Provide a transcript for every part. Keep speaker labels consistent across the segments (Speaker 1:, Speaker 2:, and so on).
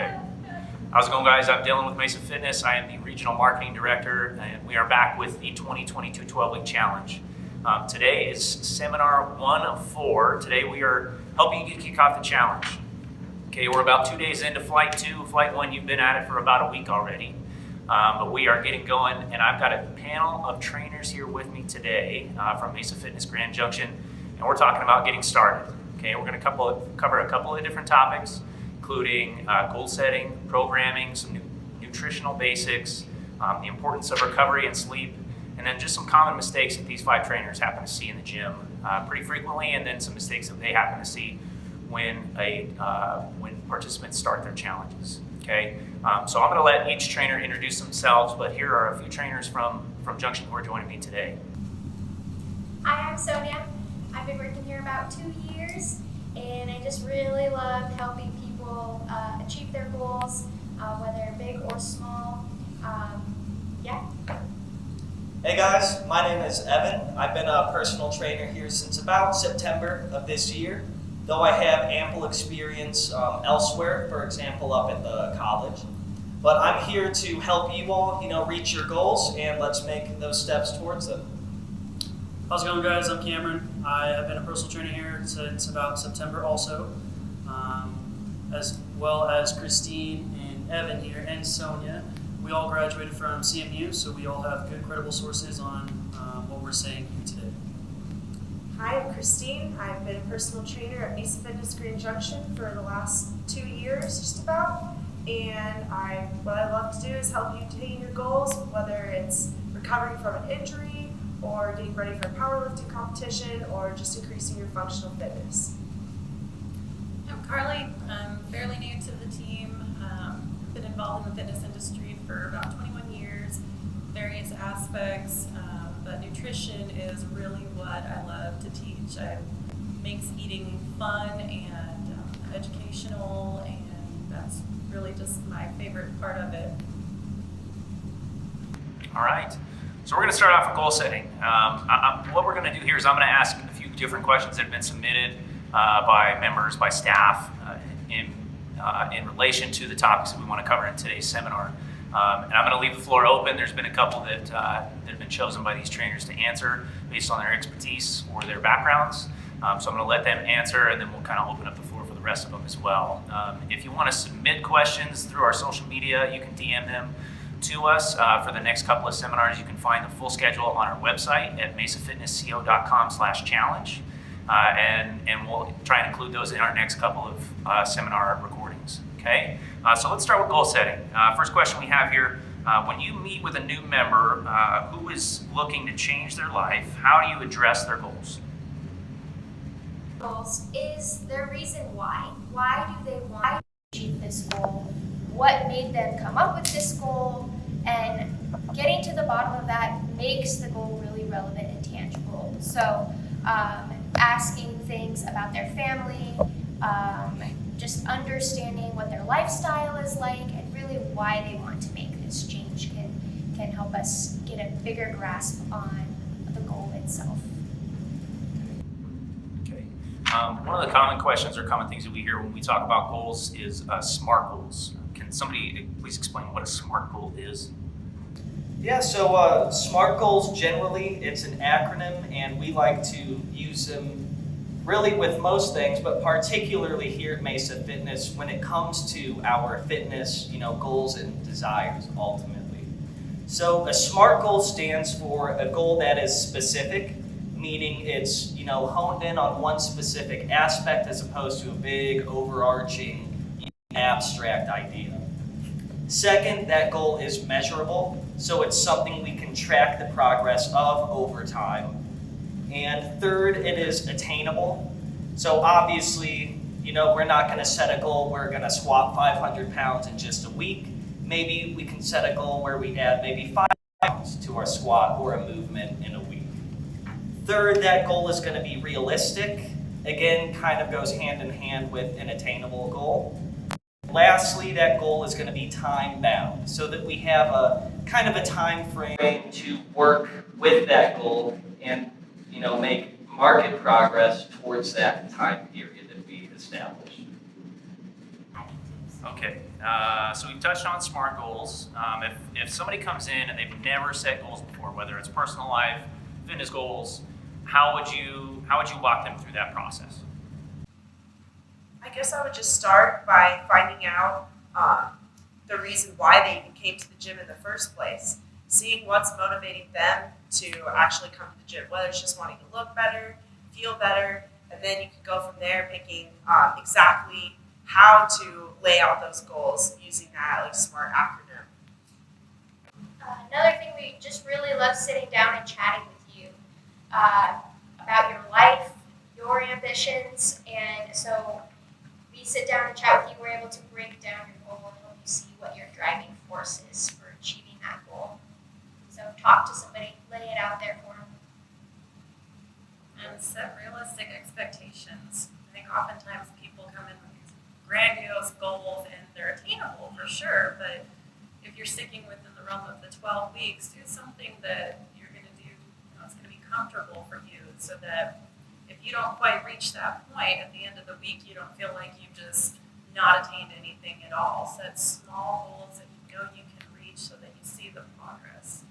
Speaker 1: Okay. How's it going, guys? I'm Dylan with Mesa Fitness. I am the Regional Marketing Director, and we are back with the 2022 12-Week Challenge. Today is Seminar 1 of 4. Today we are helping you kick off the challenge. Okay, we're about 2 days into Flight 2. Flight 1, you've been at it for about a week already. But we are getting going, and I've got a panel of trainers here with me today from Mesa Fitness Grand Junction, and we're talking about getting started. Okay, we're going to cover a couple of different topics, including goal setting, programming, some nutritional basics, the importance of recovery and sleep, and then just some common mistakes that these 5 trainers happen to see in the gym pretty frequently, and then some mistakes that they happen to see when participants start their challenges. Okay, so I'm going to let each trainer introduce themselves, but here are a few trainers from Junction who are joining me today.
Speaker 2: Hi, I'm Sonja. I've been working here about 2 years, and I just really love helping people achieve their goals, whether big or small.
Speaker 3: Hey guys, my name is Evan. I've been a personal trainer here since about September of this year, though I have ample experience elsewhere, for example, up at the college. But I'm here to help you all, reach your goals, and let's make those steps towards them.
Speaker 4: How's it going, guys? I'm Kamron. I have been a personal trainer here since about September also, as well as Christine and Evan here, and Sonja. We all graduated from CMU, so we all have good, credible sources on what we're saying here today.
Speaker 5: Hi, I'm Christine. I've been a personal trainer at Mesa Fitness Grand Junction for the last 2 years, just about. And what I love to do is help you attain your goals, whether it's recovering from an injury, or getting ready for a powerlifting competition, or just increasing your functional fitness.
Speaker 6: I'm Carlee. I'm fairly new to the team. Been involved in the fitness industry for about 21 years, various aspects, but nutrition is really what I love to teach. It makes eating fun and educational, and that's really just my favorite part of it.
Speaker 1: All right. So we're going to start off with goal setting. What we're going to do here is I'm going to ask a few different questions that have been submitted by members, by staff, in relation to the topics that we want to cover in today's seminar. And I'm going to leave the floor open. There's been a couple that have been chosen by these trainers to answer based on their expertise or their backgrounds. So I'm going to let them answer, and then we'll kind of open up the floor for the rest of them as well. If you want to submit questions through our social media, you can DM them to us for the next couple of seminars. You can find the full schedule on our website at mesafitnessco.com/challenge. And we'll try and include those in our next couple of seminar recordings. Okay, so let's start with goal setting. First question we have here, when you meet with a new member who is looking to change their life, how do you address their goals?
Speaker 2: Goals is their reason why. Why do they want to achieve this goal? What made them come up with this goal? And getting to the bottom of that makes the goal really relevant and tangible. So asking things about their family, just understanding what their lifestyle is like, and really why they want to make this change can help us get a bigger grasp on the goal itself.
Speaker 1: Okay. One of the common questions or common things that we hear when we talk about goals is SMART goals. Can somebody please explain what a SMART goal is?
Speaker 3: Yeah, so SMART goals, generally, it's an acronym, and we like to use them really with most things, but particularly here at Mesa Fitness when it comes to our fitness, goals and desires ultimately. So a SMART goal stands for a goal that is specific, meaning it's, honed in on one specific aspect as opposed to a big overarching abstract idea. Second, that goal is measurable, so it's something we can track the progress of over time. And third, it is attainable. So obviously, we're not going to set a goal, we're going to squat 500 pounds in just a week. Maybe we can set a goal where we add maybe 5 pounds to our squat or a movement in a week. Third, that goal is going to be realistic. Again, kind of goes hand in hand with an attainable goal. Lastly, that goal is going to be time-bound, so that we have a kind of a time frame to work with that goal and make market progress towards that time period that we established.
Speaker 1: Okay, so we've touched on SMART goals. If somebody comes in and they've never set goals before, whether it's personal life, fitness goals, how would you walk them through that process?
Speaker 5: I guess I would just start by finding out the reason why they even came to the gym in the first place. Seeing what's motivating them to actually come to the gym, whether it's just wanting to look better, feel better, and then you can go from there picking exactly how to lay out those goals using that like SMART acronym.
Speaker 2: Another thing, we just really love sitting down and chatting with you about your life, your ambitions, and so we sit down and chat with you. We're able to break down your goal and help you see what your driving force is for achieving that goal. So talk to somebody, lay it out there for them.
Speaker 6: And set realistic expectations. I think oftentimes people come in with these grandiose goals and they're attainable for sure, but if you're sticking within the realm of the 12 weeks, do something that you're going to do, it's going to be comfortable for you so that if you don't quite reach that point at the end of the week, you don't feel like you've just not attained anything at all. Set small goals that you can reach so that you see the progress.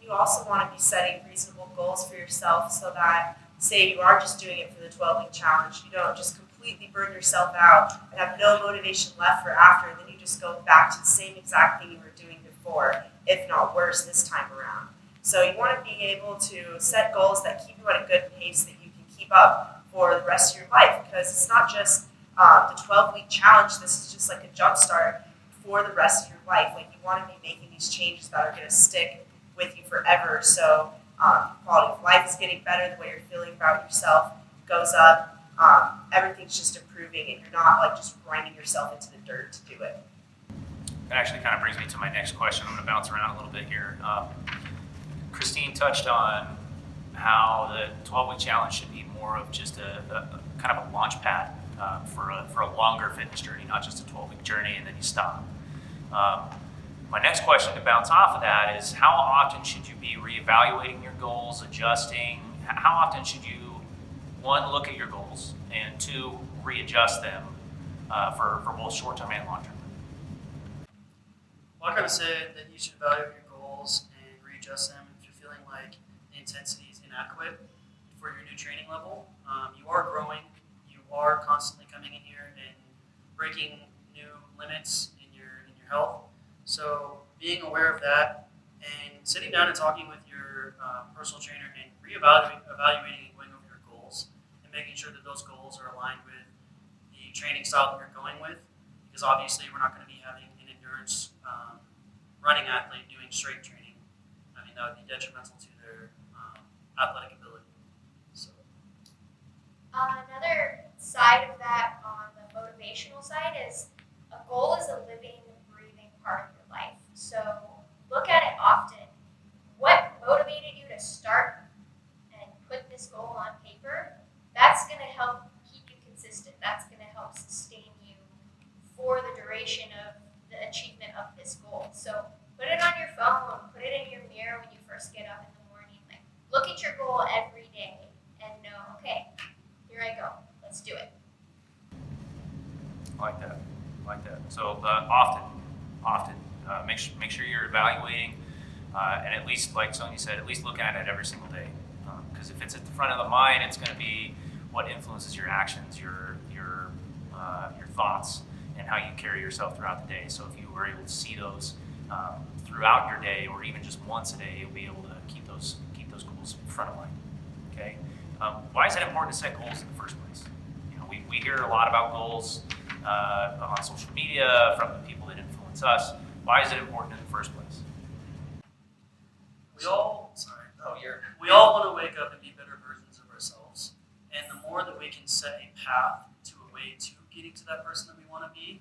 Speaker 5: You also want to be setting reasonable goals for yourself so that, say you are just doing it for the 12-week challenge, you don't just completely burn yourself out and have no motivation left for after, and then you just go back to the same exact thing you were doing before, if not worse this time around. So you want to be able to set goals that keep you at a good pace that you can keep up for the rest of your life, because it's not just the 12-week challenge. This is just like a jump start for the rest of your life. Like, you want to be making these changes that are going to stick with you forever. So quality of life is getting better, the way you're feeling about yourself goes up, everything's just improving, and you're not like just grinding yourself into the dirt to do it.
Speaker 1: That actually kind of brings me to my next question. I'm going to bounce around a little bit here. Christine touched on how the 12-week challenge should be more of just a kind of a launch pad for a longer fitness journey, not just a 12-week journey and then you stop. My next question to bounce off of that is, how often should you be reevaluating your goals, adjusting? How often should you, one, look at your goals, and two, readjust them for both short-term and long-term?
Speaker 4: Well, I'm going to say that you should evaluate your goals and readjust them if you're feeling like the intensity is inadequate for your new training level. You are growing. You are constantly coming in here and breaking new limits in your health. So being aware of that and sitting down and talking with your personal trainer and evaluating and going over your goals and making sure that those goals are aligned with the training style that you're going with, because obviously we're not going to be having an endurance running athlete doing straight training. I mean, that would be detrimental to their athletic ability. So
Speaker 2: Another side of that, on the motivational side, is a goal is a living, breathing part of your life. So look at it often. What motivated you to start and put this goal on paper? That's going to help keep you consistent. That's going to help sustain you for the duration of the achievement of this goal. So put it on your phone, put it in your mirror when you first get up in the morning. Like, look at your goal every day and know, okay, here I go. Let's do it.
Speaker 1: I like that. So often, make sure you're evaluating, and at least, like Sonja said, at least looking at it every single day. Because if it's at the front of the mind, it's going to be what influences your actions, your thoughts, and how you carry yourself throughout the day. So if you were able to see those throughout your day, or even just once a day, you'll be able to keep those goals front of mind. Okay. Why is it important to set goals in the first place? You know, we hear a lot about goals on social media from the people that influence us. Why is it important in the first place?
Speaker 4: we all want to wake up and be better versions of ourselves. And the more that we can set a path to a way to getting to that person that we want to be,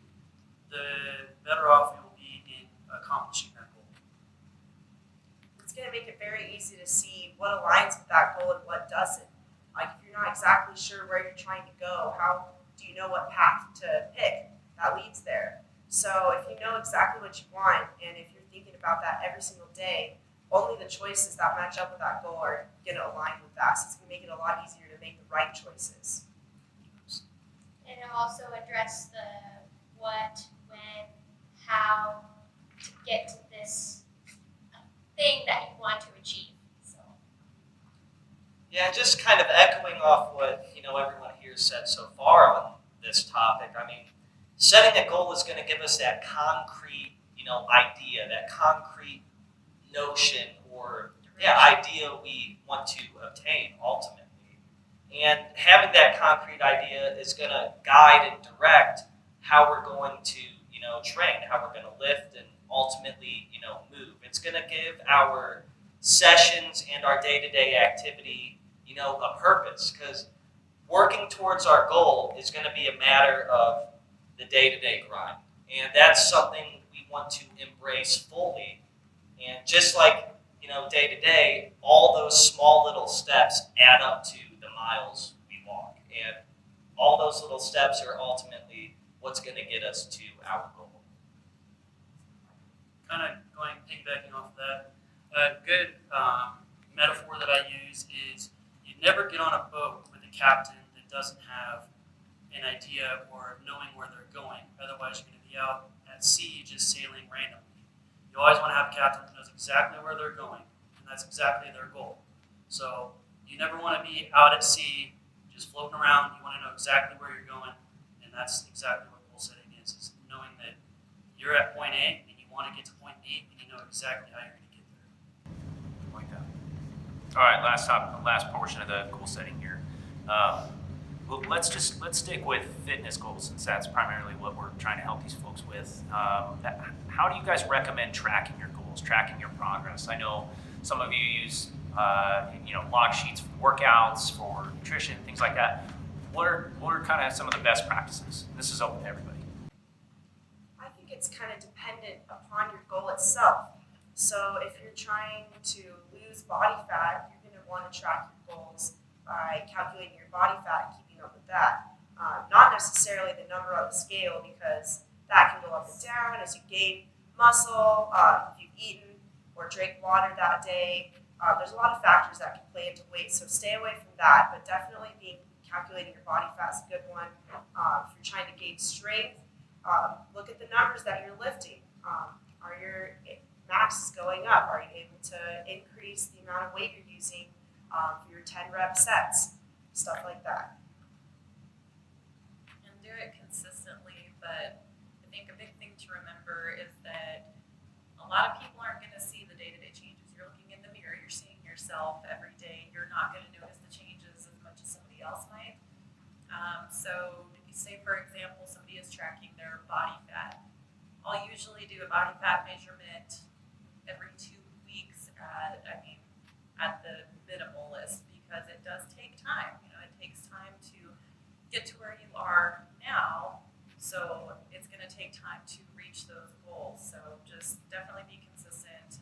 Speaker 4: the better off we will be in accomplishing that goal.
Speaker 5: It's going to make it very easy to see what aligns with that goal and what doesn't. Like, if you're not exactly sure where you're trying to go, how do you know what path to pick that leads there? So if you know exactly what you want, and if you're thinking about that every single day, only the choices that match up with that goal are going to align with that. So it's going to make it a lot easier to make the right choices.
Speaker 2: And it'll also address the what, when,
Speaker 3: And just kind of echoing off what everyone here said so far on this topic, I mean, setting a goal is going to give us that concrete, idea, that concrete notion or idea we want to obtain ultimately. And having that concrete idea is going to guide and direct how we're going to, train, how we're going to lift and ultimately, move. It's going to give our sessions and our day-to-day activity, a purpose, because working towards our goal is going to be a matter of the day-to-day grind. And that's something we want to embrace fully. And just like, day to day, all those small little steps add up to the miles we walk. And all those little steps are ultimately what's going to get us to our goal.
Speaker 4: Kind of piggybacking off of that, a good metaphor that I use is you never get on a boat with a captain that doesn't have an idea or knowing where they're going. Otherwise, you're going to be out at sea just sailing randomly. You always want to have a captain that knows exactly where they're going, and that's exactly their goal. So you never want to be out at sea just floating around. You want to know exactly where you're going, and that's exactly what goal setting is knowing that you're at point A and you want to get to point B, and you know exactly how you're going to get there.
Speaker 1: Like that. All right, last portion of the goal setting here. Well, let's stick with fitness goals, since that's primarily what we're trying to help these folks with. How do you guys recommend tracking your goals, tracking your progress? I know some of you use log sheets for workouts, for nutrition, things like that. What are kind of some of the best practices? This is open to everybody.
Speaker 5: I think it's kind of dependent upon your goal itself. So if you're trying to lose body fat, you're going to want to track your goals by calculating your body fat and keeping up with that. Not necessarily the number on the scale, because that can go up and down as you gain muscle, if you've eaten or drank water that day. There's a lot of factors that can play into weight, so stay away from that, but definitely calculating your body fat is a good one. If you're trying to gain strength, look at the numbers that you're lifting. Are your max going up? Are you able to increase the amount of weight you're using for your 10 rep sets? Stuff like that.
Speaker 6: And do it consistently, but I think a big thing to remember is that a lot of people aren't going to see the day-to-day changes. You're looking in the mirror, you're seeing yourself every day. You're not going to notice the changes as much as somebody else might. So if you say, for example, somebody is tracking their body fat, I'll usually do a body fat measurement every 2 weeks at the minimal list, because it does take time. It takes time to get to where you are now, so it's going to take time to reach those goals. So just definitely be consistent,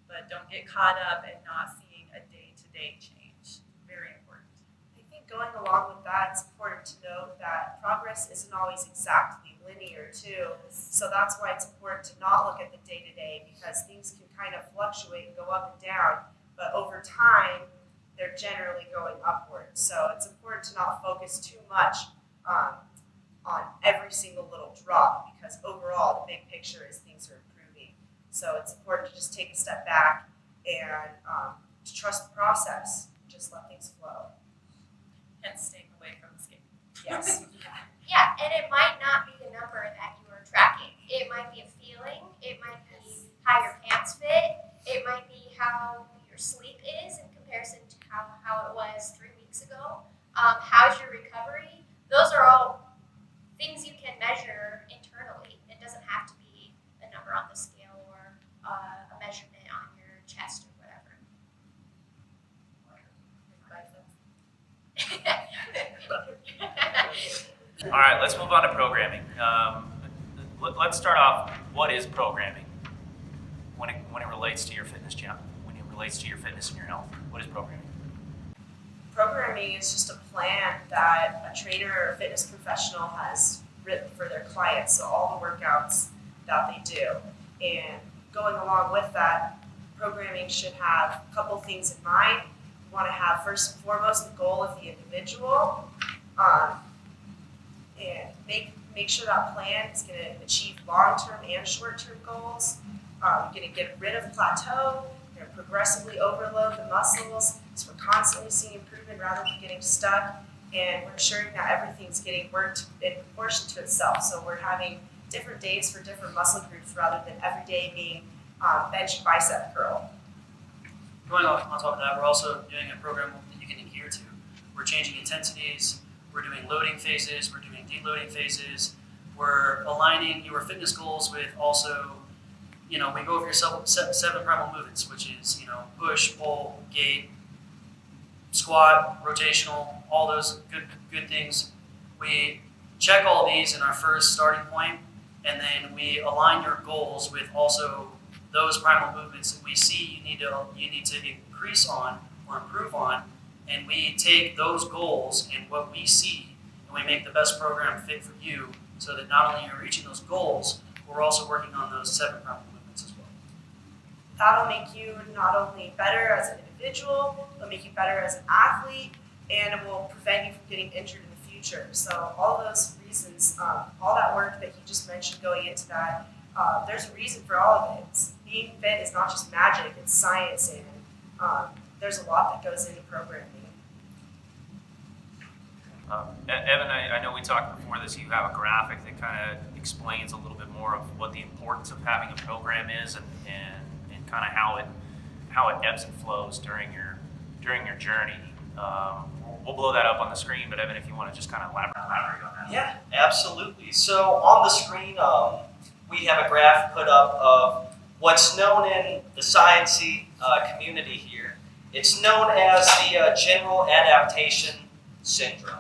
Speaker 6: but don't get caught up in not seeing a day-to-day change. Very important.
Speaker 5: I think going along with that, it's important to note that progress isn't always exactly linear too. So that's why it's important to not look at the day-to-day, because things can kind of fluctuate and go up and down. But over time, they're generally going upward. So it's important to not focus too much on every single little drop, because overall, the big picture is things are improving. So it's important to just take a step back and to trust the process. Just let things flow.
Speaker 6: And staying away from the scale.
Speaker 5: Yes.
Speaker 2: Yeah, and it might not be the number that you are tracking. It might be a feeling. It might be how your pants fit. It might be how your sleep is in comparison to how it was 3 weeks ago. How's your recovery? Those are all things you can measure internally. It doesn't have to be a number on the scale or a measurement on your chest or whatever.
Speaker 1: All right, let's move on to programming. Let's start off. What is programming when it relates to your fitness challenge? When it relates to your fitness and your health, what is programming?
Speaker 5: Programming is just a plan that a trainer or a fitness professional has written for their clients. So all the workouts that they do. And going along with that, programming should have a couple things in mind. You want to have, first and foremost, the goal of the individual. And make sure that plan is going to achieve long-term and short-term goals. You're going to get rid of plateau. You're going to progressively overload the muscles. So we're constantly seeing improvement rather than getting stuck, and we're ensuring that everything's getting worked in proportion to itself. So we're having different days for different muscle groups rather than every day being bench and bicep curl.
Speaker 4: Going on top of that, we're also doing a program that you can adhere to. We're changing intensities, we're doing loading phases, we're doing deloading phases, we're aligning your fitness goals with also, we go over your seven primal movements, which is, push, pull, gait, squat, rotational, all those good things. We check all these in our first starting point, and then we align your goals with also those primal movements that we see you need to increase on or improve on, and we take those goals and what we see, and we make the best program fit for you, so that not only you're reaching those goals, but we're also working on those seven primal movements as well.
Speaker 5: That'll make you not only better as an individual, it'll make you better as an athlete, and it will prevent you from getting injured in the future. So all those reasons, all that work that you just mentioned going into that, there's a reason for all of it. Being fit is not just magic, it's science, and there's a lot that goes into programming.
Speaker 1: Evan, I know we talked before this, you have a graphic that kind of explains a little bit more of what the importance of having a program is and kind of how it ebbs and flows during your journey. We'll blow that up on the screen, but Evan, if you want to just kind of elaborate on that.
Speaker 3: Yeah, absolutely. So on the screen, we have a graph put up of what's known in the sciencey community here. It's known as the general adaptation syndrome.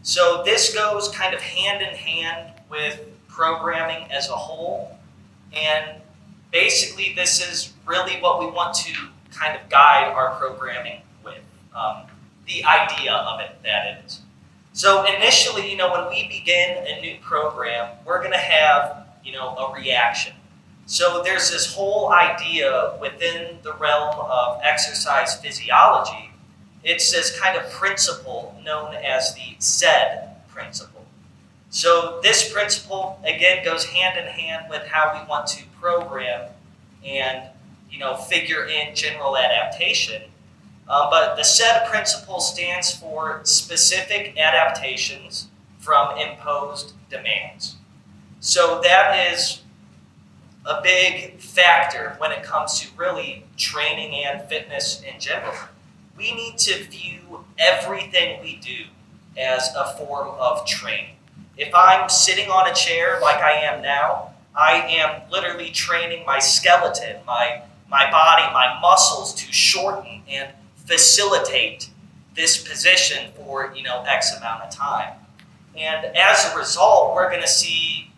Speaker 3: So this goes kind of hand in hand with programming as a whole, and basically this is really what we want to kind of guide our programming with, the idea of it, that is. So initially, when we begin a new program, we're going to have, a reaction. So there's this whole idea within the realm of exercise physiology. It's this kind of principle known as the S.A.R.T principle. So this principle, again, goes hand in hand with how we want to program and, figure in general adaptation. But the S.A.R.T principle stands for specific adaptations from imposed demands. So that is a big factor when it comes to really training and fitness in general. We need to view everything we do as a form of training. If I'm sitting on a chair like I am now, I am literally training my skeleton, my body, my muscles to shorten and facilitate this position for, X amount of time. And as a result, we're going to see,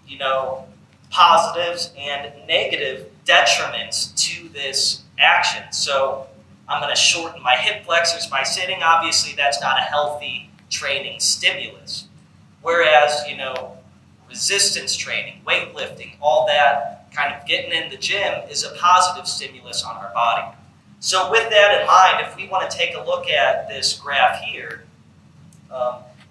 Speaker 3: positives and negative detriments to this action. So I'm going to shorten my hip flexors by sitting. Obviously, that's not a healthy training stimulus. Whereas, resistance training, weightlifting, all that kind of getting in the gym is a positive stimulus on our body. So with that in mind, if we want to take a look at this graph here,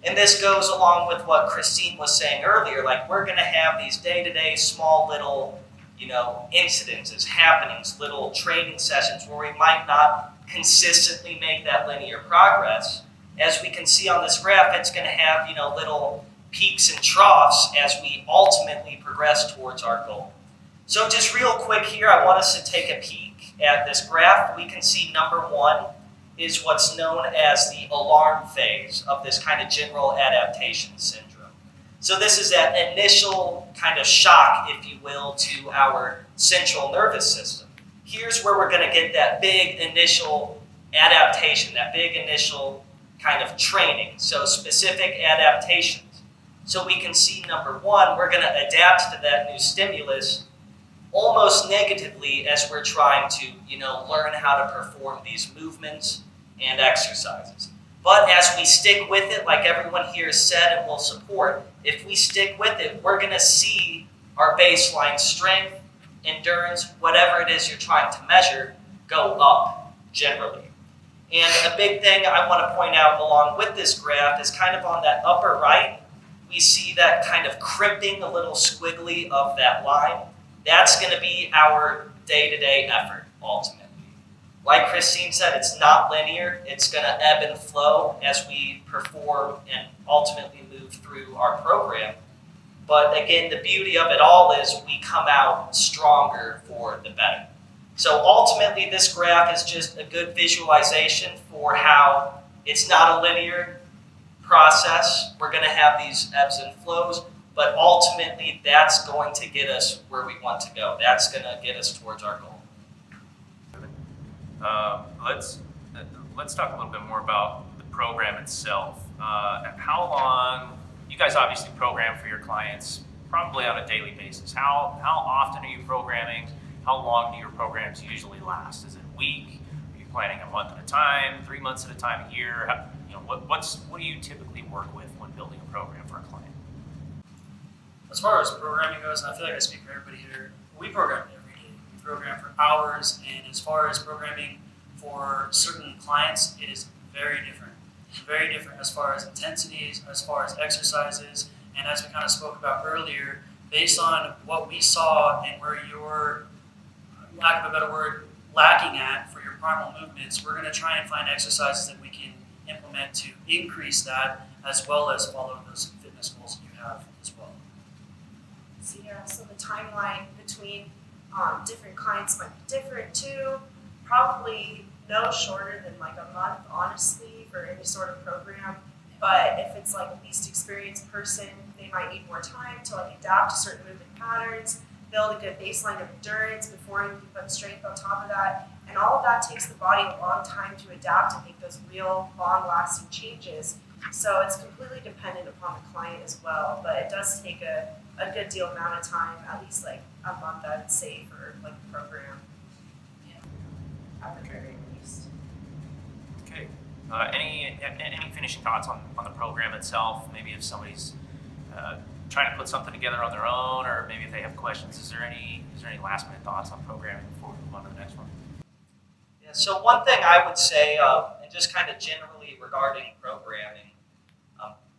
Speaker 3: and this goes along with what Christine was saying earlier, like we're going to have these day-to-day small little, incidences, happenings, little training sessions where we might not consistently make that linear progress. As we can see on this graph, it's going to have, little peaks and troughs as we ultimately progress towards our goal. So just real quick here, I want us to take a peek at this graph. We can see number one is what's known as the alarm phase of this kind of general adaptation syndrome. So this is that initial kind of shock, if you will, to our central nervous system. Here's where we're going to get that big initial adaptation, that big initial kind of training. So specific adaptations. So we can see number one, we're going to adapt to that new stimulus almost negatively as we're trying to, learn how to perform these movements and exercises. But as we stick with it, like everyone here has said and will support, if we stick with it, we're going to see our baseline strength, endurance, whatever it is you're trying to measure, go up generally. And a big thing I want to point out along with this graph is kind of on that upper right, we see that kind of crimping, a little squiggly of that line. That's going to be our day-to-day effort, ultimately. like Christine said, it's not linear. It's going to ebb and flow as we perform and ultimately move through our program. But again, the beauty of it all is we come out stronger for the better. So ultimately, this graph is just a good visualization for how it's not a linear process. We're going to have these ebbs and flows, but ultimately, that's going to get us where we want to go. That's going to get us towards our goal.
Speaker 1: Let's talk a little bit more about the program itself. How long, you guys obviously program for your clients probably on a daily basis. How often are you programming? How long do your programs usually last? Is it a week? Are you planning a month at a time, 3 months at a time, a year? What do you typically work with when building a program for a client?
Speaker 4: As far as programming goes, and I feel like I speak for everybody here, we program every day. We program for hours, and as far as programming for certain clients, it is very different. Very different as far as intensities, as far as exercises, and as we kind of spoke about earlier, based on what we saw and where you're, lack of a better word, lacking at for your primal movements, we're going to try and find exercises that we can implement to increase that, as well as follow those fitness goals that you have as well.
Speaker 5: So yeah, so the timeline between different clients might be different too. Probably no shorter than like a month, honestly, for any sort of program. But if it's like a least experienced person, they might need more time to like adapt to certain movement patterns, build a good baseline of endurance before you can put strength on top of that. And all of that takes the body a long time to adapt and make those real long-lasting changes. So it's completely dependent upon the client as well. But it does take a good deal amount of time, at least like a month, I would say, for like a program. At the very least.
Speaker 1: Okay. Any finishing thoughts on the program itself? Maybe if somebody's trying to put something together on their own, or maybe if they have questions, is there any last minute thoughts on programming before we move on to the next one?
Speaker 3: Yeah, so one thing I would say, and just kind of generally regarding programming,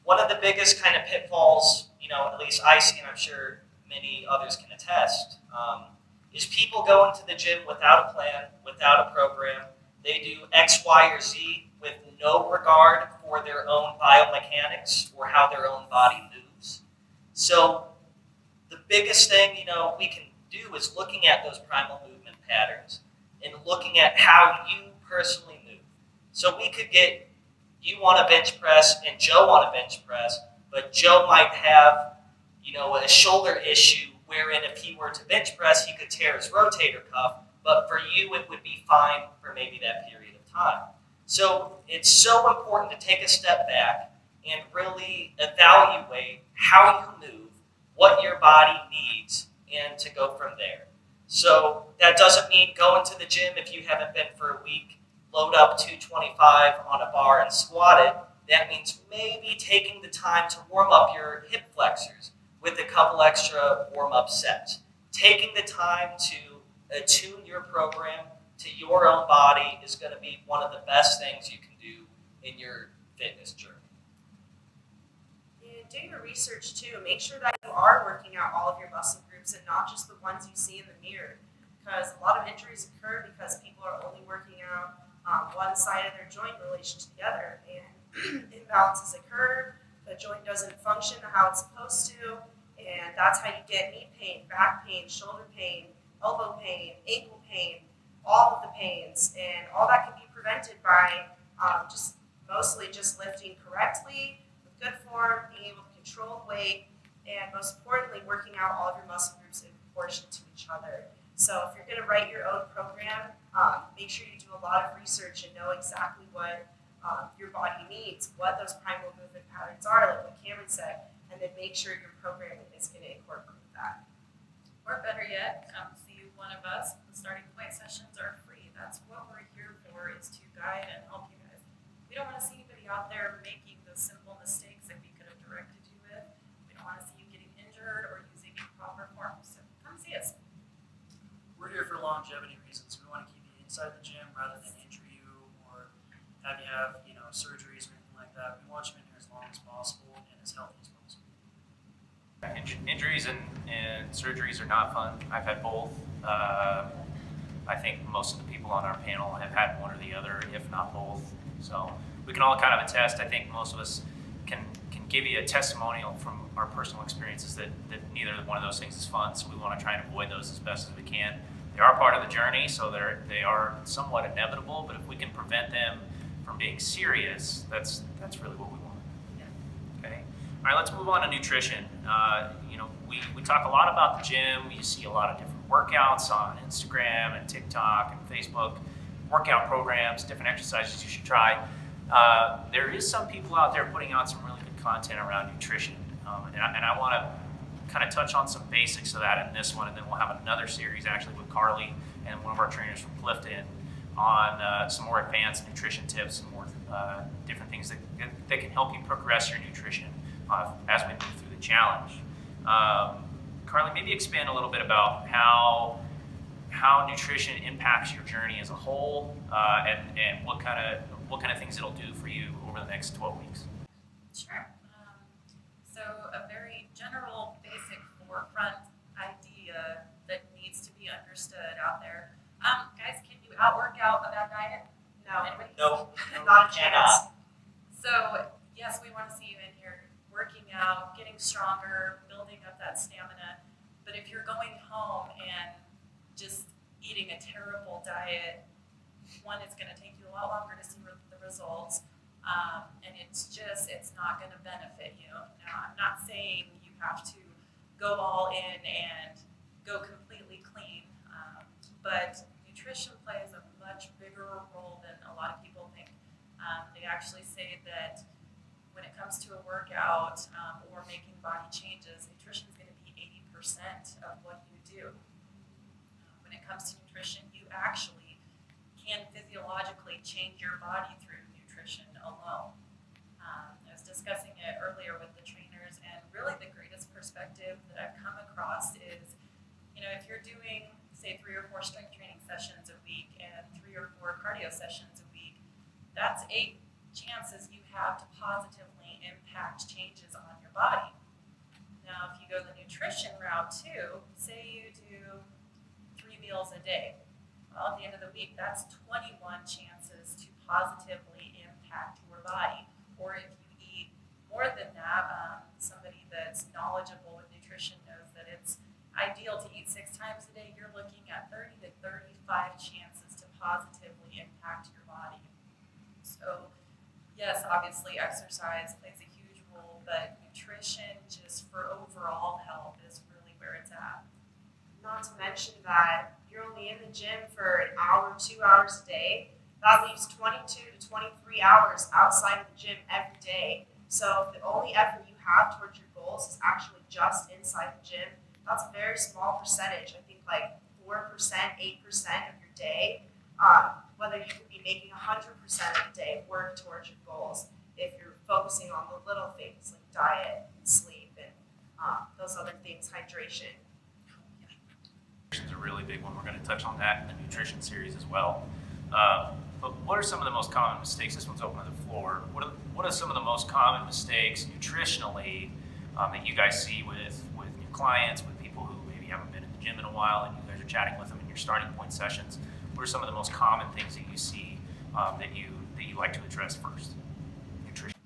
Speaker 3: one of the biggest kind of pitfalls, at least I see, and I'm sure many others can attest, is people go into the gym without a plan, without a program. They do X, Y, or Z with no regard for their own biomechanics or how their own body moves. So the biggest thing, we can do is looking at those primal movement patterns and looking at how you personally move. So we could get you on a bench press and Joe on a bench press, but Joe might have, a shoulder issue wherein if he were to bench press, he could tear his rotator cuff, but for you, it would be fine for maybe that period of time. So it's so important to take a step back and really evaluate how you move, what your body needs, and to go from there. So that doesn't mean going to the gym if you haven't been for a week, load up 225 on a bar and squat it. That means maybe taking the time to warm up your hip flexors with a couple extra warm-up sets. Taking the time to attune your program to your own body is going to be one of the best things you can do in your fitness journey.
Speaker 5: And do your research too. Make sure that you are working out all of your muscle groups and not just the ones you see in the mirror. Because a lot of injuries occur because people are only working out one side of their joint in relation to the other. And imbalances occur, the joint doesn't function how it's supposed to, and that's how you get knee pain, back pain, shoulder pain, elbow pain, ankle pain, all of the pains. And all that can be prevented by mostly just lifting correctly, with good form, being able to control weight, and most importantly, working out all of your muscle groups in proportion to each other. So if you're going to write your own program, make sure you do a lot of research and know exactly what your body needs, what those primal movement patterns are, like what Kamron said, and then make sure your program is going to incorporate that.
Speaker 6: Or better yet, come see one of us. The starting point sessions are free. That's what we're here for, is to guide and help you guys. We don't want to see anybody out there making the simple mistakes that we could have directed you with. We don't want to see you getting injured or using improper forms. So come see us.
Speaker 4: We're here for longevity reasons. We want to keep you inside the gym rather than injure you or have you have, surgeries or anything like that. We want you in here as long as possible and as healthy as possible.
Speaker 1: Injuries and surgeries are not fun. I've had both. I think most of the people on our panel have had one or the other, if not both. So we can all kind of attest. I think most of us can give you a testimonial from our personal experiences that neither one of those things is fun. So we want to try and avoid those as best as we can. They are part of the journey, so they are somewhat inevitable. But if we can prevent them from being serious, that's really what we want. Okay. All right, let's move on to nutrition. We talk a lot about the gym. You see a lot of different workouts on Instagram and TikTok and Facebook, workout programs, different exercises you should try. There is some people out there putting out some really good content around nutrition, and I want to kind of touch on some basics of that in this one, and then we'll have another series actually with Carlee and one of our trainers from Clifton on some more advanced nutrition tips and more different things that can help you progress your nutrition as we move through the challenge. Carlee, maybe expand a little bit about how nutrition impacts your journey as a whole, and what kind of things it'll do for you over the next 12 weeks.
Speaker 6: Sure. So a very general, basic forefront idea that needs to be understood out there. Guys, can you outwork out a bad diet?
Speaker 5: No.
Speaker 6: Anybody?
Speaker 3: No,
Speaker 5: Not a chance.
Speaker 6: So yes, we want to see you in here working out, getting stronger, building up that stamina. But if you're going home and just eating a terrible diet, one, it's going to take you a lot longer to see the results, and it's not going to benefit you. Now, I'm not saying you have to go all in and go completely clean, but nutrition plays a much bigger role than a lot of people think. They actually say that when it comes to a workout or making body changes, nutrition is going to be 80% of what you do. When it comes to nutrition, you actually can physiologically change your body through nutrition alone. I was discussing it earlier with the trainers, and really the greatest perspective that I've come across is, if you're doing, say, 3 or 4 strength training sessions a week and 3 or 4 cardio sessions a week, that's 8 chances you have to positively impact changes on your body. Now, if you go the nutrition route too, say you do 3 meals a day. Well, at the end of the week, that's 21 chances to positively impact your body. Or if you eat more than that, somebody that's knowledgeable with nutrition knows that it's ideal to eat 6 times a day. You're looking at 30 to 35 chances to positively impact your body. So, yes, obviously exercise plays a huge role, but nutrition just for overall health is really where it's at.
Speaker 5: Not to mention that you're only in the gym for an hour, 2 hours a day. That leaves 22 to 23 hours outside of the gym every day. So if the only effort you have towards your goals is actually just inside the gym, that's a very small percentage. I think like 4%, 8% of your day. Whether you could be making 100% of the day work towards your goals if you're focusing on the little things like diet and sleep and those other things, hydration.
Speaker 1: Nutrition is a really big one. We're going to touch on that in the nutrition series as well. But what are some of the most common mistakes? This one's open to the floor. What are some of the most common mistakes nutritionally that you guys see with new clients, with people who maybe haven't been in the gym in a while, and you guys are chatting with them in your starting point sessions? What are some of the most common things that you see that you like to address first? Nutrition.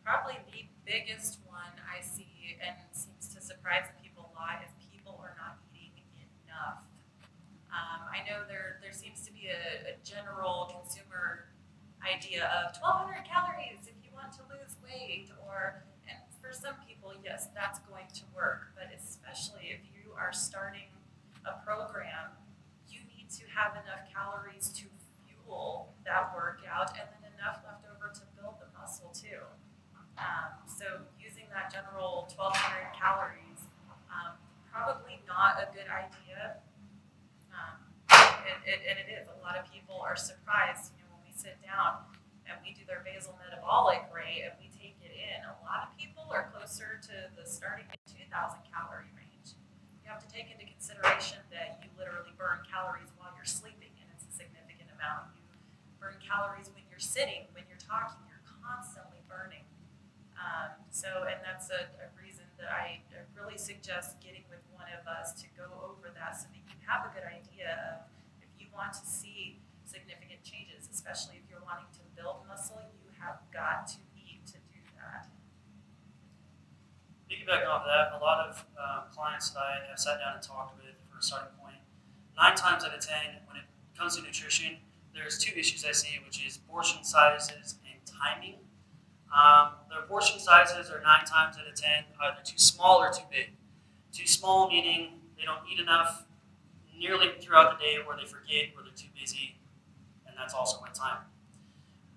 Speaker 6: Probably the biggest one I see and seems to surprise people a lot is people are not eating enough. I know there seems to be a general consumer idea of 1,200 calories if you want to lose weight, and for some people, yes, that's going to work, but especially if you are starting a program, you need to have enough calories to fuel that workout and then enough left over to build the muscle too. So using that general 1,200 calories, probably not a good idea. And it is. A lot of people are surprised, when we sit down and we do their basal metabolic rate and we take it in. A lot of people are closer to the starting 2,000 calorie range. You have to take into consideration that you literally burn calories while you're sleeping, and it's a significant amount. You burn calories when you're sitting, when you're talking, you're constantly burning. And that's a reason that I really suggest getting with one of us to go over that so that you have a good idea of want to see significant changes, especially if you're wanting to build muscle. You have got to eat to do that.
Speaker 4: Piggybacking off of that, a lot of clients that I have sat down and talked with for a starting point, 9 times out of 10, when it comes to nutrition, there's 2 issues I see, which is portion sizes and timing. Their portion sizes are 9 times out of 10 either too small or too big. Too small meaning they don't eat enough nearly throughout the day, or they forget, or they're too busy, and that's also with time.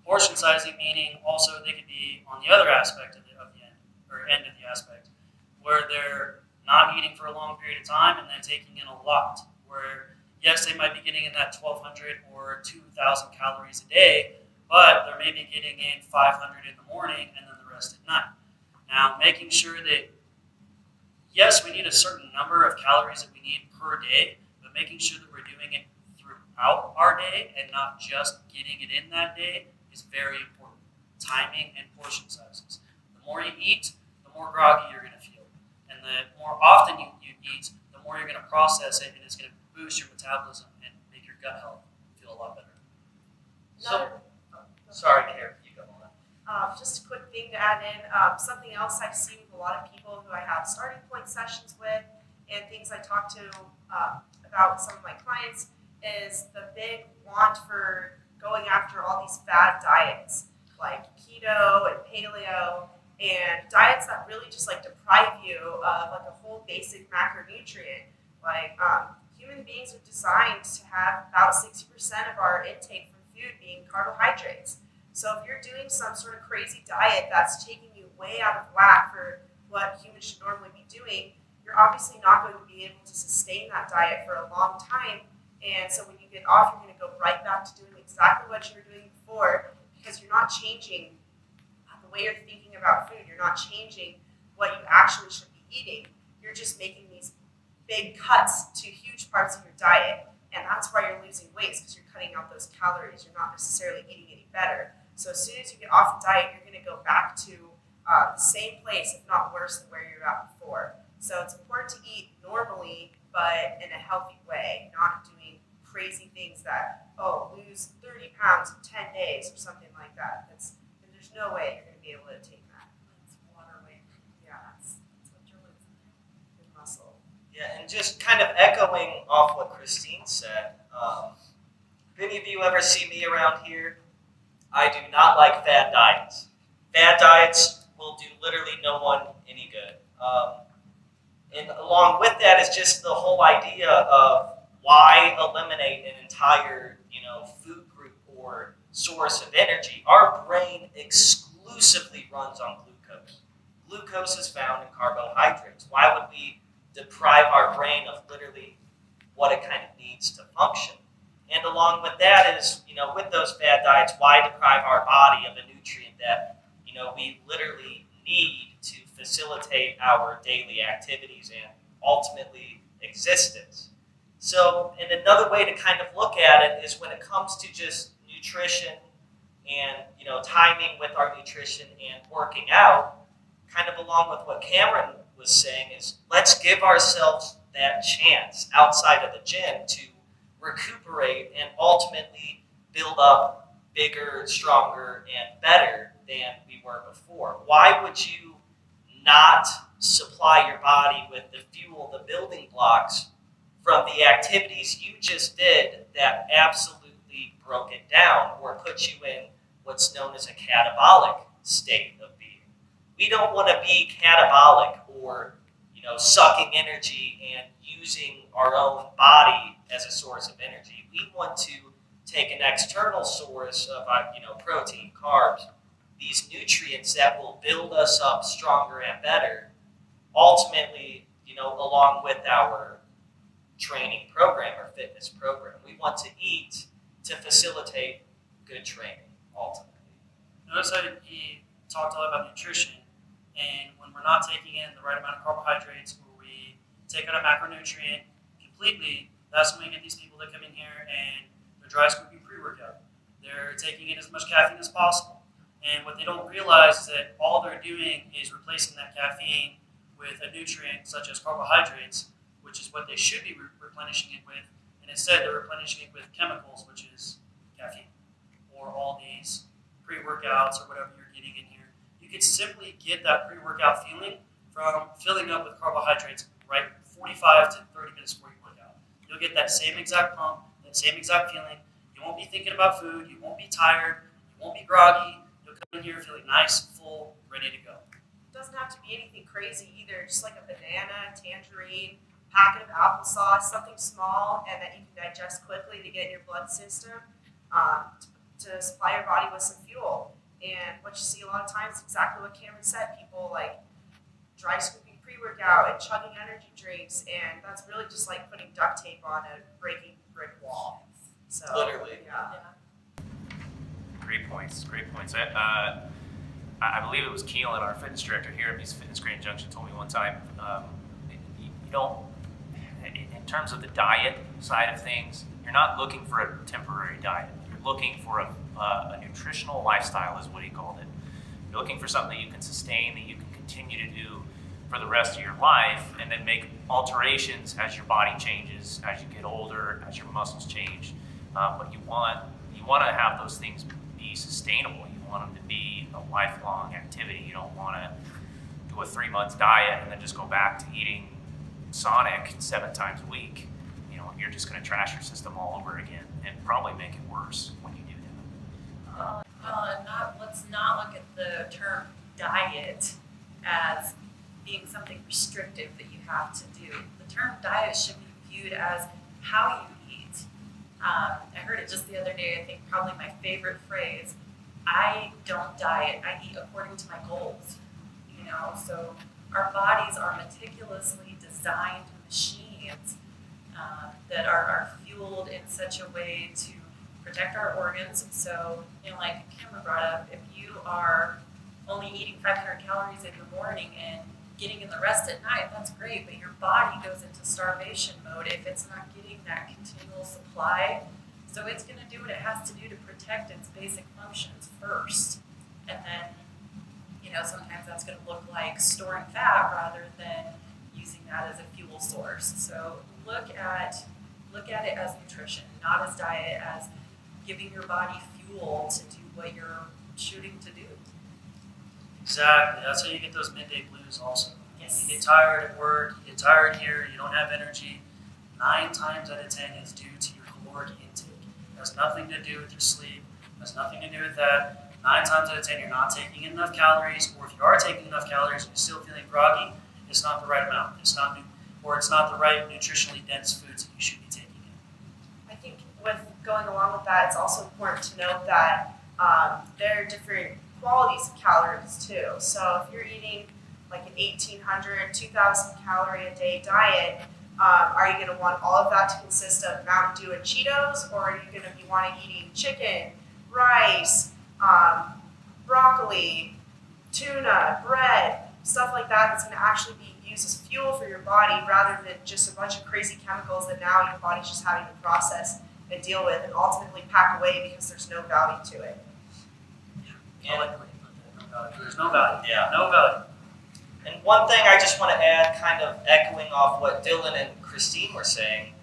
Speaker 4: Portion sizing meaning also they could be on the other aspect of the end, or end of the aspect, where they're not eating for a long period of time and then taking in a lot. Where yes, they might be getting in that 1,200 or 2,000 calories a day, but they're maybe getting in 500 in the morning and then the rest at night. Now, making sure that yes, we need a certain number of calories that we need per day, but making sure that we're doing it throughout our day and not just getting it in that day is very important. Timing and portion sizes. The more you eat, the more groggy you're going to feel. And the more often you eat, the more you're going to process it, and it's going to boost your metabolism and make your gut health feel a lot better. Sorry, Carrie, you go on.
Speaker 5: Just a quick thing to add in, something else I see with a lot of people who I have starting point sessions with, and things I talk to about some of my clients, is the big want for going after all these fad diets like keto and paleo, and diets that really just like deprive you of like a whole basic macronutrient. Like human beings are designed to have about 60% of our intake from food being carbohydrates. So if you're doing some sort of crazy diet that's taking you way out of whack for what humans should normally be doing, you're obviously not going to be able to sustain that diet for a long time. And so when you get off, you're going to go right back to doing exactly what you were doing before, because you're not changing the way you're thinking about food. You're not changing what you actually should be eating. You're just making these big cuts to huge parts of your diet. And that's why you're losing weight, because you're cutting out those calories. You're not necessarily eating any better. So as soon as you get off the diet, you're going to go back to the same place, if not worse, than where you were at before. So it's important to eat normally, but in a healthy way, not doing crazy things that, lose 30 pounds in 10 days or something like that. There's no way you're going to be able to take that.
Speaker 6: It's water weight.
Speaker 5: Yeah,
Speaker 6: That's what you're losing.
Speaker 5: good muscle.
Speaker 3: Yeah, and just kind of echoing off what Christine said, if any of you ever see me around here, I do not like fad diets. Fad diets will do literally no one any good. And along with that is just the whole idea of why eliminate an entire, food group or source of energy. Our brain exclusively runs on glucose. Glucose is found in carbohydrates. Why would we deprive our brain of literally what it kind of needs to function? And along with that is, with those fad diets, why deprive our body of a nutrient that, we literally need to facilitate our daily activities and ultimately existence. So, and another way to kind of look at it is when it comes to just nutrition and, timing with our nutrition and working out, kind of along with what Kamron was saying, is let's give ourselves that chance outside of the gym to recuperate and ultimately build up bigger, stronger, and better than we were before. Why would you not supply your body with the fuel, the building blocks from the activities you just did that absolutely broke it down or put you in what's known as a catabolic state of being? We don't want to be catabolic or, sucking energy and using our own body as a source of energy. We want to take an external source of, protein, carbs, these nutrients that will build us up stronger and better, ultimately, along with our training program or fitness program. We want to eat to facilitate good training, ultimately.
Speaker 4: Notice how he talked a lot about nutrition, and when we're not taking in the right amount of carbohydrates, or we take out a macronutrient completely, that's when we get these people that come in here and they're dry scooping pre-workout. They're taking in as much caffeine as possible. And what they don't realize is that all they're doing is replacing that caffeine with a nutrient such as carbohydrates, which is what they should be replenishing it with, and instead they're replenishing it with chemicals, which is caffeine, or all these pre-workouts or whatever you're getting in here. You can simply get that pre-workout feeling from filling up with carbohydrates right 45 to 30 minutes before you work out. You'll get that same exact pump, that same exact feeling. You won't be thinking about food, you won't be tired, you won't be groggy. You'll come in here feeling nice, full, ready to go.
Speaker 5: It doesn't have to be anything crazy either, just like a banana, tangerine, packet of applesauce, something small and that you can digest quickly to get in your blood system to supply your body with some fuel. And what you see a lot of times is exactly what Kamron said, people like dry scooping pre-workout and chugging energy drinks, and that's really just like putting duct tape on a breaking brick wall. So,
Speaker 3: Literally.
Speaker 5: Yeah.
Speaker 1: Great points. I believe it was Keelan, our fitness director here at Mesa Fitness Grand Junction, told me one time, you don't, in terms of the diet side of things, you're not looking for a temporary diet. You're looking for a nutritional lifestyle, is what he called it. You're looking for something that you can sustain, that you can continue to do for the rest of your life, and then make alterations as your body changes, as you get older, as your muscles change. But you want to have those things be sustainable. You want them to be a lifelong activity. You don't want to do a 3-month diet and then just go back to eating Sonic 7 times a week. You're just going to trash your system all over again and probably make it worse when you do that.
Speaker 6: Let's not look at the term diet as being something restrictive that you have to do. The term diet should be viewed as how you eat. I heard it just the other day, I think probably my favorite phrase, I don't diet, I eat according to my goals. So our bodies are meticulously designed machines that are fueled in such a way to protect our organs. So, like Kamron brought up, if you are only eating 500 calories in the morning and getting in the rest at night, that's great, but your body goes into starvation mode if it's not getting that continual supply. So it's going to do what it has to do to protect its basic functions first. And then, sometimes that's going to look like storing fat rather than using that as a fuel source. So look at it as nutrition, not as diet, as giving your body fuel to do what you're shooting to do.
Speaker 4: Exactly. That's how you get those midday blues also.
Speaker 6: Yes.
Speaker 4: You get tired at work, you get tired here, you don't have energy. 9 times out of 10 is due to your caloric intake. It has nothing to do with your sleep. It has nothing to do with that. 9 times out of 10, you're not taking in enough calories, or if you are taking enough calories and you're still feeling groggy, it's not the right amount. It's not the right nutritionally dense foods that you should be taking in.
Speaker 5: I think with going along with that, it's also important to note that there are different qualities of calories too. So if you're eating like an 1,800, 2,000 calorie a day diet, are you going to want all of that to consist of Mountain Dew and Cheetos, or are you going to be wanting eating chicken, rice, broccoli, tuna, bread, stuff like that that's going to actually be used as fuel for your body rather than just a bunch of crazy chemicals that now your body's just having to process and deal with and ultimately pack away because there's no value to it.
Speaker 4: I like the way you put that. No value. There's no value.
Speaker 3: Yeah.
Speaker 4: No value.
Speaker 3: And one thing I just want to add, kind of echoing off what Dylan and Christine were saying,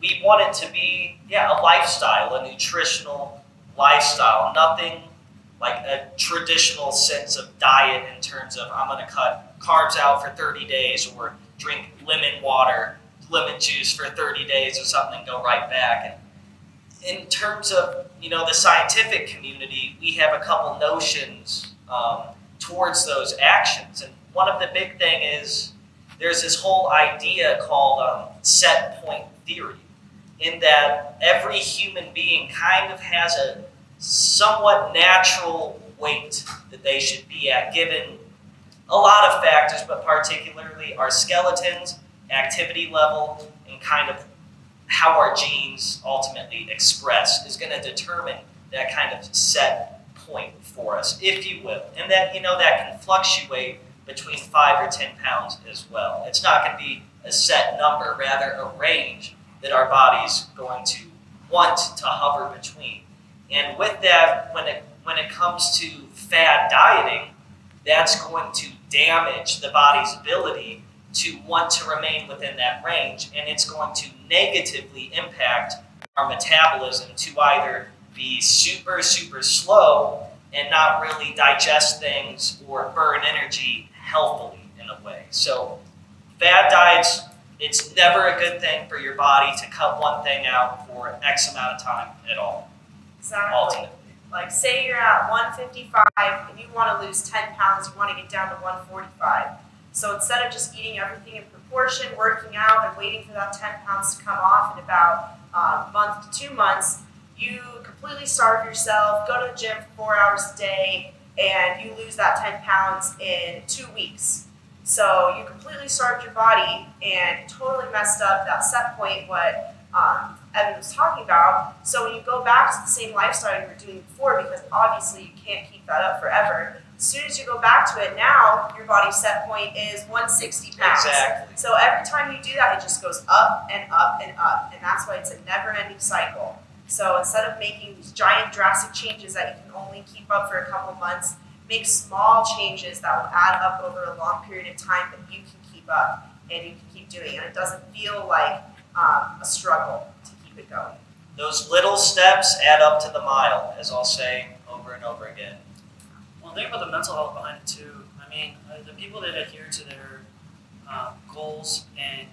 Speaker 3: we want it to be, a lifestyle, a nutritional lifestyle, nothing like a traditional sense of diet in terms of I'm going to cut carbs out for 30 days or drink lemon juice for 30 days or something and go right back. And in terms of, the scientific community, we have a couple notions towards those actions. And one of the big thing is there's this whole idea called set point theory, in that every human being kind of has a somewhat natural weight that they should be at, given a lot of factors, but particularly our skeletons, activity level, and kind of how our genes ultimately express is going to determine that kind of set point for us, if you will. And that, that can fluctuate between 5 or 10 pounds as well. It's not going to be a set number, rather a range that our body's going to want to hover between. And with that, when it comes to fad dieting, that's going to damage the body's ability to want to remain within that range, and it's going to negatively impact our metabolism to either be super, super slow and not really digest things or burn energy healthily in a way. So fad diets, it's never a good thing for your body to cut one thing out for X amount of time at all.
Speaker 5: Exactly.
Speaker 3: Ultimately.
Speaker 5: Like say you're at 155 and you want to lose 10 pounds, you want to get down to 145. So instead of just eating everything in proportion, working out and waiting for that 10 pounds to come off in about a month to 2 months, you completely starve yourself, go to the gym for 4 hours a day, and you lose that 10 pounds in 2 weeks. So you completely starved your body and totally messed up that set point, what Evan was talking about. So when you go back to the same lifestyle you were doing before, because obviously you can't keep that up forever, as soon as you go back to it, now your body's set point is 160 pounds.
Speaker 3: Exactly.
Speaker 5: So every time you do that, it just goes up and up and up, and that's why it's a never-ending cycle. So instead of making these giant drastic changes that you can only keep up for a couple months, make small changes that will add up over a long period of time that you can keep up and you can keep doing, and it doesn't feel like a struggle to keep it going.
Speaker 3: Those little steps add up to the mile, as I'll say over and over again.
Speaker 4: Well, think about the mental health behind it too. I mean, the people that adhere to their goals and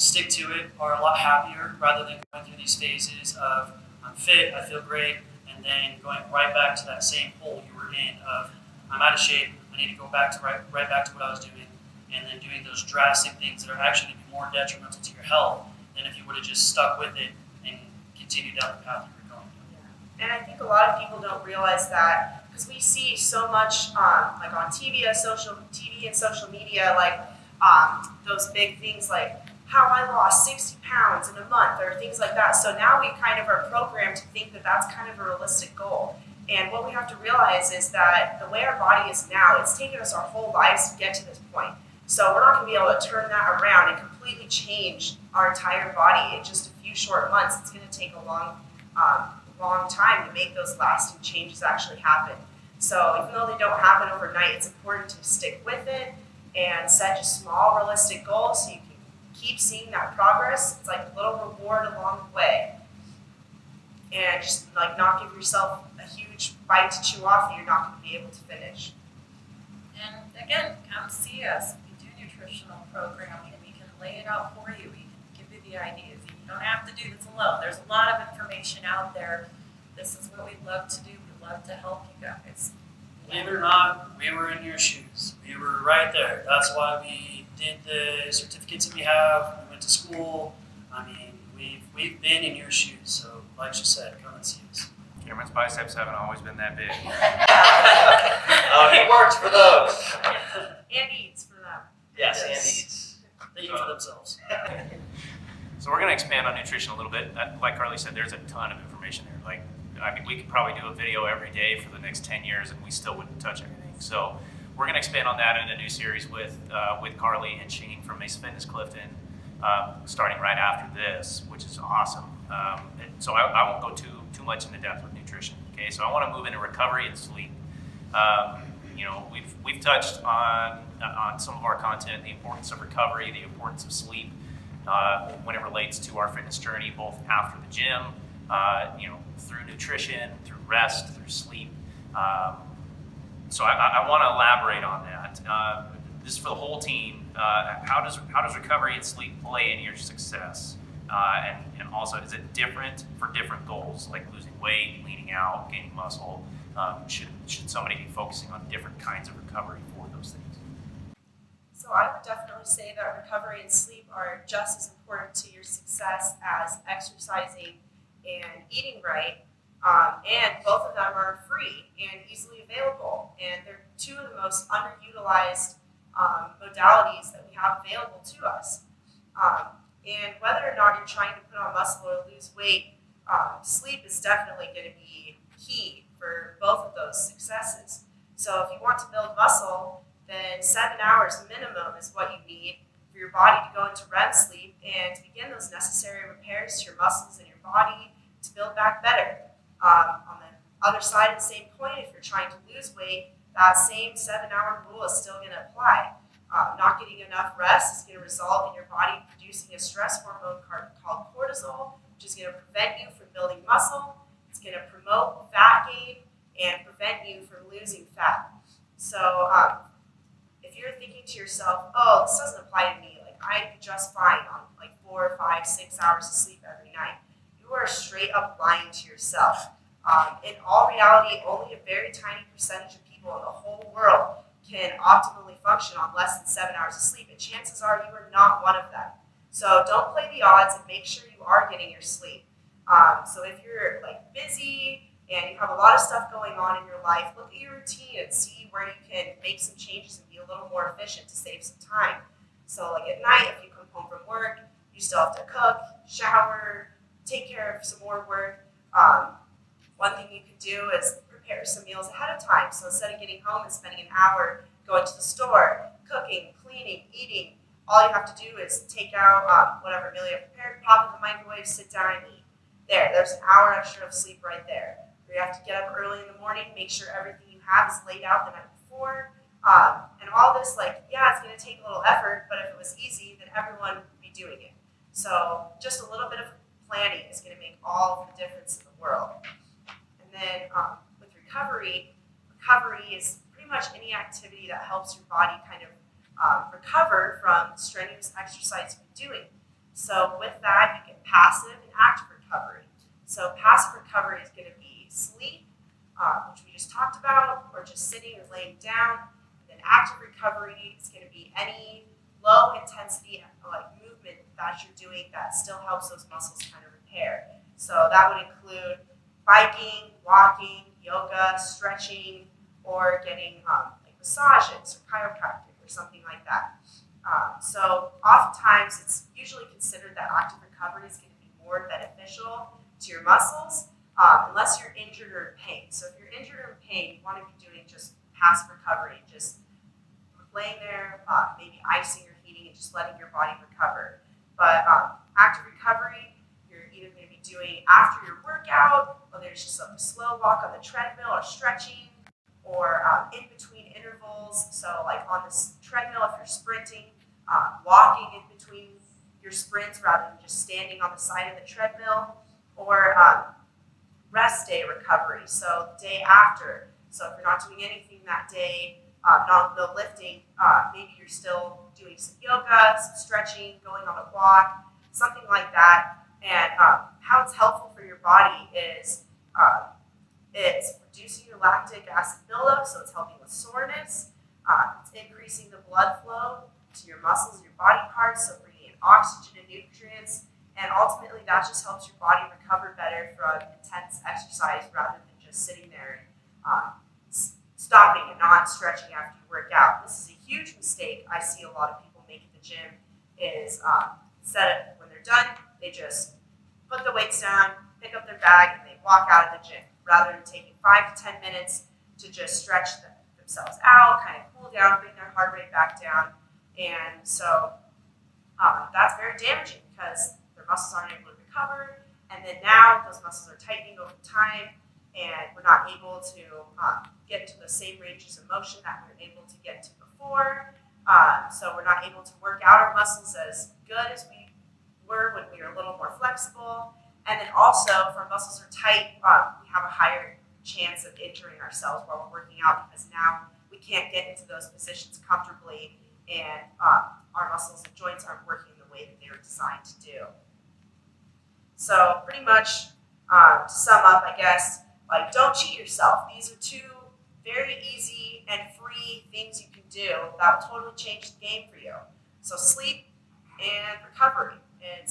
Speaker 4: stick to it are a lot happier rather than going through these phases of I'm fit, I feel great, and then going right back to that same hole you were in of I'm out of shape, I need to go back to right back to what I was doing, and then doing those drastic things that are actually going to be more detrimental to your health than if you would have just stuck with it and continued down the path you were going.
Speaker 5: And I think a lot of people don't realize that because we see so much like on TV and social media, like those big things like how I lost 60 pounds in a month or things like that. So now we kind of are programmed to think that that's kind of a realistic goal. And what we have to realize is that the way our body is now, it's taken us our whole lives to get to this point. So we're not going to be able to turn that around and completely change our entire body in just a few short months. It's going to take a long time to make those lasting changes actually happen. So even though they don't happen overnight, it's important to stick with it and set just small, realistic goals so you can keep seeing that progress. It's like a little reward along the way. And just like not give yourself a huge bite to chew off that you're not going to be able to finish.
Speaker 6: And again, come see us. We do nutritional programming and we can lay it out for you. We can give you the ideas. You don't have to do this alone. There's a lot of information out there. This is what we love to do. We love to help you guys.
Speaker 4: Believe it or not, we were in your shoes. We were right there. That's why we did the certificates that we have. We went to school. I mean, we've been in your shoes. So, like she said, come and see us.
Speaker 1: Cameron's biceps haven't always been that big.
Speaker 3: Oh, he works for those.
Speaker 5: And eats for them.
Speaker 3: Yes, and eats.
Speaker 4: They eat for themselves.
Speaker 1: So we're going to expand on nutrition a little bit. Like Carlee said, there's a ton of information there. Like, I mean, we could probably do a video every day for the next 10 years and we still wouldn't touch everything. So we're going to expand on that in a new series with Carlee and Shane from Mesa Fitness Clifton, starting right after this, which is awesome. So I won't go too much into depth with nutrition. Okay, so I want to move into recovery and sleep. You know, we've touched on some of our content, the importance of recovery, the importance of sleep when it relates to our fitness journey, both after the gym, you know, through nutrition, through rest, through sleep. So I want to elaborate on that. This is for the whole team. How does recovery and sleep play in your success? And also, is it different for different goals, like losing weight, leaning out, gaining muscle? Should somebody be focusing on different kinds of recovery for those things?
Speaker 5: So I would definitely say that recovery and sleep are just as important to your success as exercising and eating right. And both of them are free and easily available. And they're two of the most underutilized modalities that we have available to us. And whether or not you're trying to put on muscle or lose weight, sleep is definitely going to be key for both of those successes. So if you want to build muscle, then 7 hours minimum is what you need for your body to go into REM sleep and to begin those necessary repairs to your muscles and your body to build back better. On the other side of the same point, if you're trying to lose weight, that same 7-hour rule is still going to apply. Not getting enough rest is going to result in your body producing a stress hormone called cortisol, which is going to prevent you from building muscle. It's going to promote fat gain and prevent you from losing fat. So if you're thinking to yourself, oh, this doesn't apply to me, like I do just fine on like 4, 5, 6 hours of sleep every night, you are straight up lying to yourself. In all reality, only a very tiny percentage of people in the whole world can optimally function on less than 7 hours of sleep, and chances are you are not one of them. So don't play the odds and make sure you are getting your sleep. So if you're like busy and you have a lot of stuff going on in your life, look at your routine and see where you can make some changes and be a little more efficient to save some time. So like at night, if you come home from work, you still have to cook, shower, take care of some more work. One thing you can do is prepare some meals ahead of time. So instead of getting home and spending an hour going to the store, cooking, cleaning, eating, all you have to do is take out whatever meal you have prepared, pop in the microwave, sit down and eat. There's an hour extra of sleep right there. Or you have to get up early in the morning, make sure everything you have is laid out the night before. And all this, like, yeah, it's going to take a little effort, but if it was easy, then everyone would be doing it. So just a little bit of planning is going to make all the difference in the world. And then with recovery is pretty much any activity that helps your body kind of recover from strenuous exercise you've been doing. So with that, you get passive and active recovery. So passive recovery is going to be sleep, which we just talked about, or just sitting or laying down. And then active recovery is going to be any low intensity like movement that you're doing that still helps those muscles kind of repair. So that would include biking, walking, yoga, stretching, or getting like massages or chiropractic or something like that. So oftentimes it's usually considered that active recovery is going to be more beneficial to your muscles unless you're injured or in pain. So if you're injured or in pain, you want to be doing just passive recovery, just laying there, maybe icing or heating and just letting your body recover. But active recovery, you're either going to be doing after your workout, or there's just a slow walk on the treadmill or stretching, or in between intervals. So like on this treadmill, if you're sprinting, walking in between your sprints rather than just standing on the side of the treadmill, or rest day recovery, so the day after. So if you're not doing anything that day, no lifting, maybe you're still doing some yoga, some stretching, going on a walk, something like that. And how it's helpful for your body is it's reducing your lactic acid buildup, so it's helping with soreness. It's increasing the blood flow to your muscles and your body parts, so bringing in oxygen and nutrients. And ultimately, that just helps your body recover better from intense exercise rather than just sitting there and stopping and not stretching after you work out. This is a huge mistake I see a lot of people make at the gym is when they're done, they just put the weights down, pick up their bag, and they walk out of the gym rather than taking 5 to 10 minutes to just stretch themselves out, kind of cool down, bring their heart rate back down. And so that's very damaging because their muscles aren't able to recover. And then now those muscles are tightening over time, and we're not able to get to the same ranges of motion that we were able to get to before. So we're not able to work out our muscles as good as we were when we were a little more flexible. And then also, if our muscles are tight, we have a higher chance of injuring ourselves while we're working out because now we can't get into those positions comfortably, and our muscles and joints aren't working the way that they were designed to do. So pretty much, to sum up, I guess, like, don't cheat yourself. These are 2 very easy and free things you can do that will totally change the game for you. So sleep and recovery. It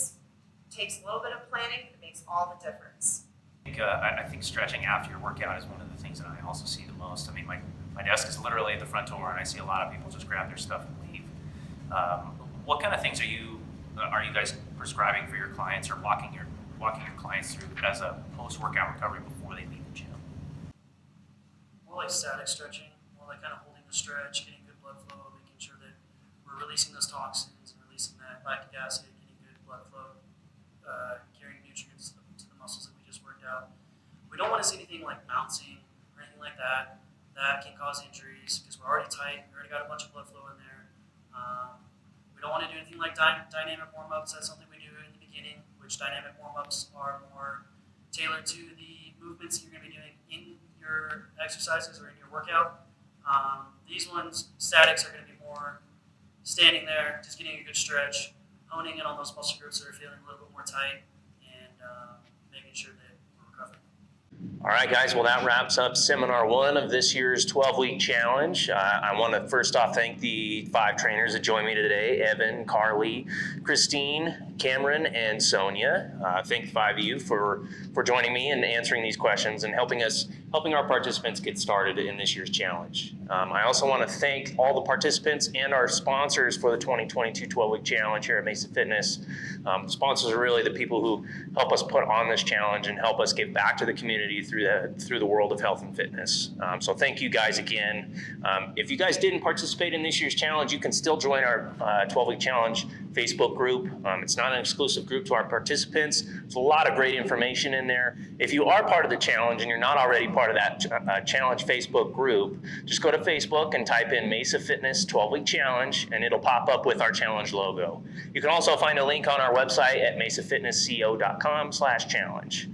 Speaker 5: takes a little bit of planning. It makes all the difference.
Speaker 1: I think stretching after your workout is one of the things that I also see the most. I mean, my desk is literally at the front door, and I see a lot of people just grab their stuff and leave. What kind of things are you guys prescribing for your clients, or walking your clients through as a post-workout recovery before they leave the gym?
Speaker 4: More like static stretching, more like kind of holding the stretch, getting good blood flow, making sure that we're releasing those toxins and releasing that lactic acid, getting good blood flow, carrying nutrients to the muscles that we just worked out. We don't want to see anything like bouncing or anything like that. That can cause injuries because we're already tight. We already got a bunch of blood flow in there. We don't want to do anything like dynamic warm-ups. That's something we do in the beginning, which dynamic warm-ups are more tailored to the movements that you're going to be doing in your exercises or in your workout. These ones, statics, are going to be more standing there, just getting a good stretch, honing in on those muscle groups that are feeling a little bit more tight, and making sure that we're recovering.
Speaker 1: All right, guys. Well, that wraps up Seminar 1 of this year's 12-week challenge. I want to first off thank the 5 trainers that joined me today: Evan, Carlee, Christine, Kamron, and Sonja. Thank the 5 of you for joining me and answering these questions and helping our participants get started in this year's challenge. I also want to thank all the participants and our sponsors for the 2022 12-week challenge here at Mesa Fitness. Sponsors are really the people who help us put on this challenge and help us give back to the community through the world of health and fitness. So thank you guys again. If you guys didn't participate in this year's challenge, you can still join our 12-week challenge Facebook group. It's not an exclusive group to our participants. There's a lot of great information in there. If you are part of the challenge and you're not already part of that challenge Facebook group, just go to Facebook and type in Mesa Fitness 12-week challenge, and it'll pop up with our challenge logo. You can also find a link on our website at mesafitnessco.com/challenge.